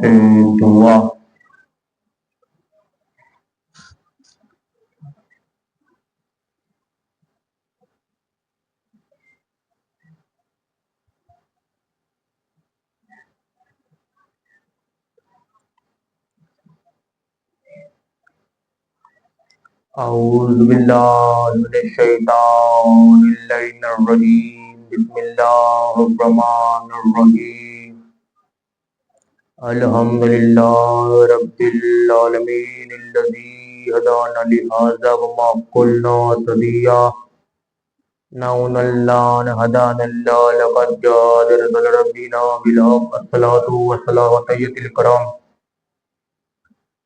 سے دعا۔ اعوذ باللہ من الشیطان اللعین الرجیم، بسم اللہ الرحمن الرحیم، الحمدللہ رب العالمین الذی ہدانا لہذا وما كنا لنهتدی لولا ان هدانا اللہ لقد جاءت رسل ربنا بالحق، الصلاة والسلام علی سید الکرام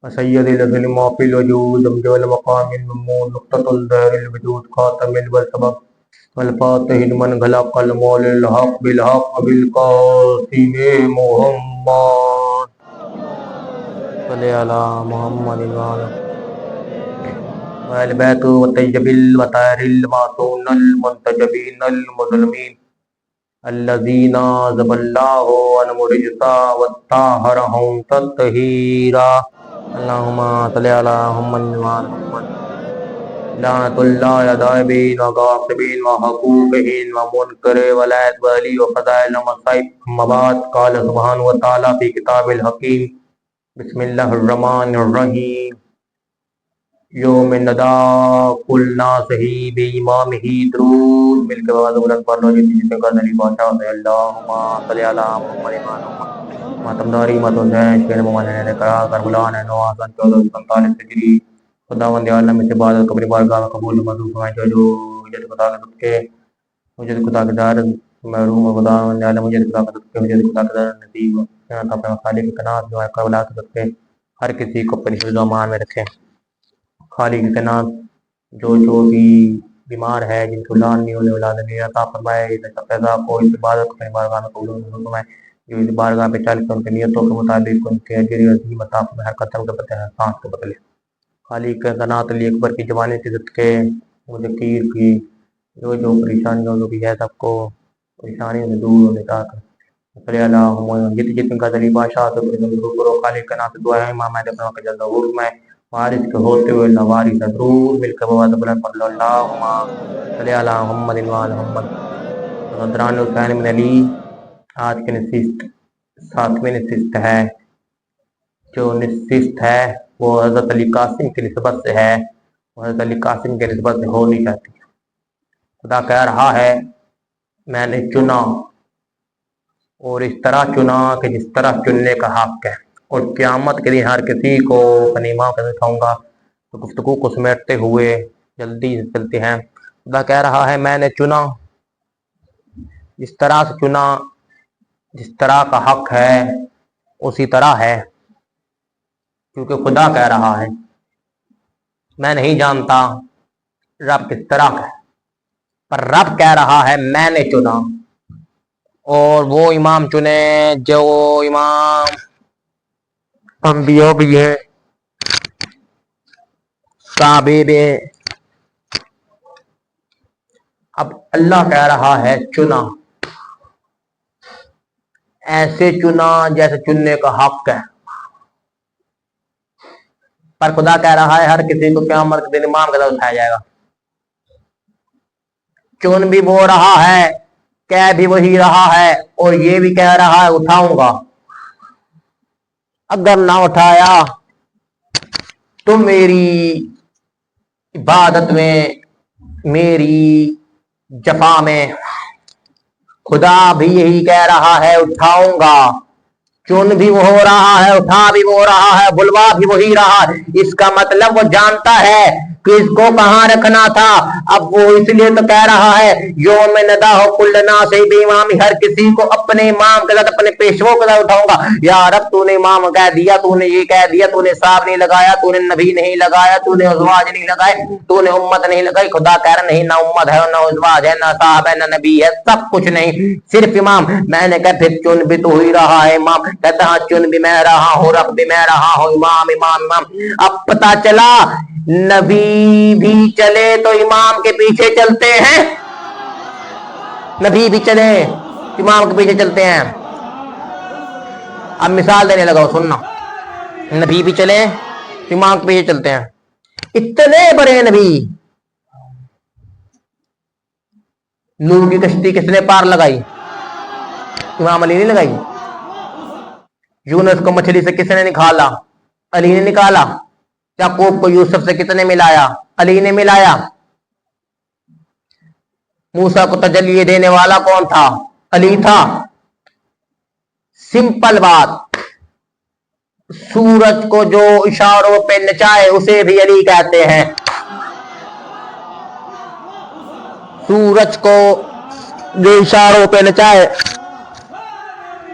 سید العلم فی الوجود امجد المقام الممون نقطة الظاہر الوجود خاتم السبب والفاتح من غلق المول الحق بالحق بالقاسم محمد صلی علی محمد وآل بیت والطیب الطاہر المعصومین المنتجبین المظلومین الذین ذهب اللہ عنہم الرجس وطہرہم تطہیرا، اللہم صلی علی محمد وآل محمد، لعنت اللہ علی الدائبین وغاصبین وحقوقین ومنکر ولایت ولی وفضائل ومصائب، اما بعد، قال سبحانہ وتعالی فی کتاب الحکیم، بسم اللہ الرحمن الرحیم، یوم ندا کل ناسہی بی امامہ درود، مل کے بابا بلند پڑھ لو جتنی جتنے کا نبی بادشاہ سے، اللہم صلی علی محمد وآل محمد، ماتمداری ماتوزین شکر ممانین قرار کربلا نے 9 آسان 1447 ہجری، خداوند عالم سے بعد قبر بارگاہ میں قبول مضبوط فرمائے، جو وجد خدا کے صدقے وجد خدا کے دار محروم خداوند عالم وجد خدا کے صدقے وجد خدا کے دار نصیب اپنے خالق کے نام جو ہے کربلا کے صدقے ہر کسی کو اپنی حفظ و امان میں رکھے۔ خالق کے نام جو بھی بیمار ہے، جن کو اولاد نہیں ہونے اولاد نہیں عطا فرمائے، پیدا کو اس عبادت کو اپنی بارگاہ میں قبول فرمائے، جو اس بارگاہ پہ چل کے ان کی نیتوں کے مطابق ان کے اجر عظیم عطا فرمائے، ہر قدم کے بدلے ہر سانس کے بدلے۔ خالق قنات علی اکبر کی جوانی کے صدقے ذکیر کی جو پریشانیوں جو بھی ہے سب کو پریشانیوں سے دور ہونے کا صلی اللہ جتنے کا دلی بادشاہ تو خالق قنات دعا ہے امام اہل سنت کے جلد ظہور میں وارث کے ہوتے ہوئے نہ وارث ضرور مل کے بابا بلند پڑھ لو، اللہم صلی علی محمد وآل محمد۔ حضران حسین بن علی، آج کی نشست 7ویں نشست ہے، جو نشست ہے وہ حضرت علی قاسم کی نسبت سے ہے، حضرت علی قاسم کی نسبت سے ہو نہیں جاتی۔ خدا کہہ رہا ہے میں نے چنا اور اس طرح چنا کہ جس طرح چننے کا حق ہے، اور قیامت کے دن ہر کسی کو اپنی ماں کے دکھاؤں گا۔ تو گفتگو کو سمیٹتے ہوئے جلدی چلتے ہیں۔ خدا کہہ رہا ہے میں نے چنا، جس طرح سے چنا، جس طرح کا حق ہے اسی طرح ہے، کیونکہ خدا کہہ رہا ہے میں نہیں جانتا رب کس طرح ہے، پر رب کہہ رہا ہے میں نے چنا، اور وہ امام چنے جو امام انبیاء بھی ہیں، صحابہ بھی ہیں۔ اب اللہ کہہ رہا ہے چنا، ایسے چنا جیسے چننے کا حق ہے، پر خدا کہہ رہا ہے ہر کسی کو قیامت کے دن امام کے ساتھ اٹھایا جائے گا۔ چن بھی وہ رہا ہے، کہہ بھی وہی رہا ہے، اور یہ بھی کہہ رہا ہے اٹھاؤں گا۔ اگر نہ اٹھایا تو میری عبادت میں، میری جفا میں، خدا بھی یہی کہہ رہا ہے اٹھاؤں گا۔ چن بھی وہ ہو رہا ہے، اٹھا بھی وہ رہا ہے، بلوا بھی وہی رہا ہے۔ اس کا مطلب وہ جانتا ہے کہ اس کو کہاں رکھنا تھا۔ اب وہ اس لیے تو کہہ رہا ہے یوم ندا ہو کل ناس بی امام، ہر کسی کو اپنے امام کے ساتھ، اپنے پیشوا کے ساتھ اٹھاؤں گا۔ یا رب تو نے امام کہہ دیا، تو نے یہ کہہ دیا، تو نے صاحب نہیں لگایا، تو نے نبی نہیں لگایا، تو نے ازواج نہیں لگائے، تو نے امت نہیں لگائی۔ خدا کہہ رہا نہیں، نہ امت ہے، نہ ازواج ہے، نہ صاحب ہے، نہ نبی ہے، سب کچھ نہیں، صرف امام۔ میں نے کہا پھر چن بھی تو ہی رہا ہے امام، کہتا ہاں چن بھی میں رہا ہوں، رب بھی میں رہا ہوں، امام امام امام۔ اب پتا چلا نبی بھی چلے تو امام کے پیچھے چلتے ہیں، نبی بھی چلے امام کے پیچھے چلتے ہیں۔ اب مثال دینے لگا سننا، نبی بھی چلے امام کے پیچھے چلتے ہیں، اتنے بڑے نبی، نوح کی کشتی کس نے پار لگائی؟ امام علی نے لگائی۔ یونس کو مچھلی سے کس نے نکالا؟ علی نے نکالا۔ یعقوب کو یوسف سے کس نے ملایا؟ علی نے ملایا۔ موسیٰ کو تجلی دینے والا کون تھا؟ علی تھا۔ سمپل بات، سورج کو جو اشاروں پہ نچائے اسے بھی علی کہتے ہیں، سورج کو جو اشاروں پہ نچائے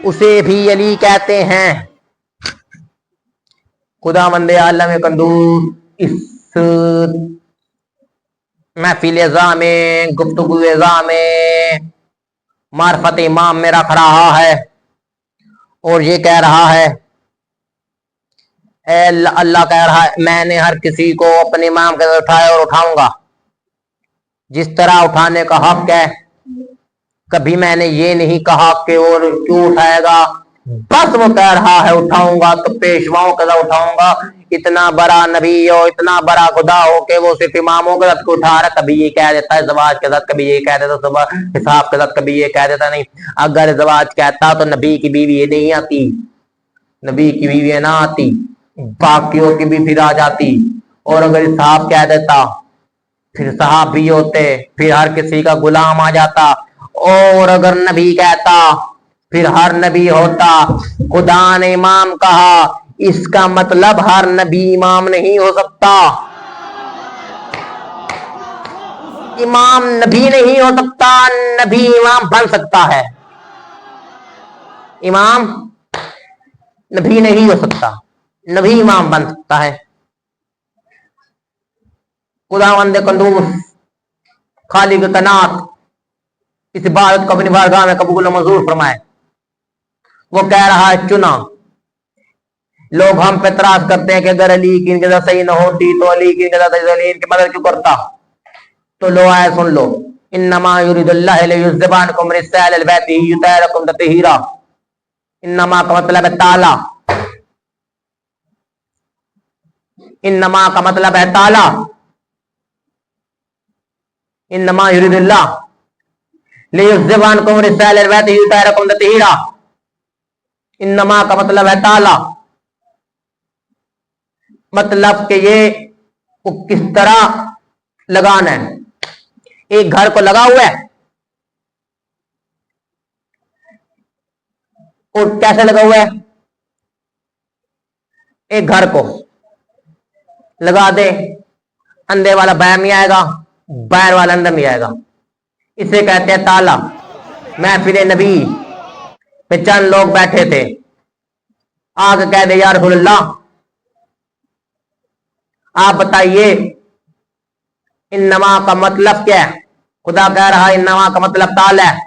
اسے بھی علی کہتے ہیں۔ خداوند عالم قدوس اس محفل ازاں میں، گفتگو ازاں میں معرفت امام میں رکھ رہا ہے اور یہ کہہ رہا ہے، اے اللہ کہہ رہا ہے میں نے ہر کسی کو اپنے امام کے اٹھایا اور اٹھاؤں گا جس طرح اٹھانے کا حق ہے۔ کبھی میں نے یہ نہیں کہا کہ اور کیوں اٹھائے گا، بس وہ کہہ رہا ہے اٹھاؤں گا تو پیشواؤں کے ساتھ اٹھاؤں گا۔ اتنا بڑا نبی ہو، اتنا بڑا خدا ہو کہ وہ صرف اماموں کے ساتھ کو اٹھا رہا ہے، کبھی یہ کہہ دیتا ہے زواج کے ساتھ، کبھی یہ کہہ دیتا صبح حساب کے ساتھ، کبھی یہ کہہ دیتا نہیں۔ اگر زواج کہتا تو نبی کی بیوی یہ نہیں آتی، نبی کی بیوی نہ آتی، باقیوں کی بھی پھر آ جاتی، اور اگر حساب کہہ دیتا پھر صحابی ہوتے، پھر ہر کسی کا غلام آ جاتا، اور اگر نبی کہتا پھر ہر نبی ہوتا۔ خدا نے امام کہا، اس کا مطلب ہر نبی امام نہیں ہو سکتا، امام نبی نہیں ہو سکتا، نبی امام بن سکتا ہے، امام نبی نہیں ہو سکتا، نبی امام بن سکتا ہے۔ خداوند قدوس خالق کائنات اس عبادت کو اپنی بارگاہ میں قبول و منظور فرمائے۔ وہ کہہ رہا ہے چنا، لوگ ہم پہ اعتراض کرتے ہیں کہ اگر علی کی انقضا صحیح نہ ہوتی تو علی کی انقضا علی ان کی مدد کیوں کرتا؟ تو لو آئے سن لو، انما یرید اللہ لیذہبعنکم الرجس اہل البیت یطہرکم تطہیرا، انما کا مطلب ہے تعالی، انما کا مطلب ہے تعالی، انما یرید اللہ لیذہبعنکم الرجس اہل البیت یطہرکم تطہیرا، انما کا مطلب ہے تعالی، مطلب کہ یہ کس طرح لگانا ہے۔ ایک گھر کو لگا ہوا ہے اور کیسے لگا ہوا ہے؟ ایک گھر کو لگا دے، اندر والا باہر نہیں آئے گا، باہر والا اندر نہیں آئے گا، اسے کہتے ہیں تالا۔ محفل نبی پہ چند لوگ بیٹھے تھے، آگے کہہ دے یا رسول اللہ آپ بتائیے انما کا مطلب کیا ہے؟ خدا کہہ رہا ہے انما کا مطلب تالا ہے،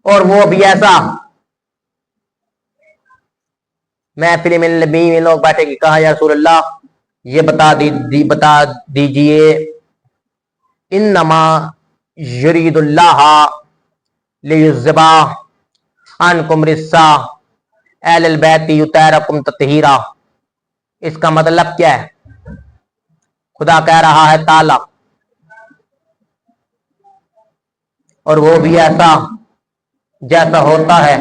اور وہ بھی ایسا۔ محفل میں لوگ بیٹھے کہ کہا یا رسول اللہ یہ بتا دیجئے انما یرید اللہ لیذہب عنکم الرجس اہل البیت یطہرکم تطہیرا، اس کا مطلب کیا ہے؟ خدا کہہ رہا ہے تعالی، اور وہ بھی ایسا جیسا ہوتا ہے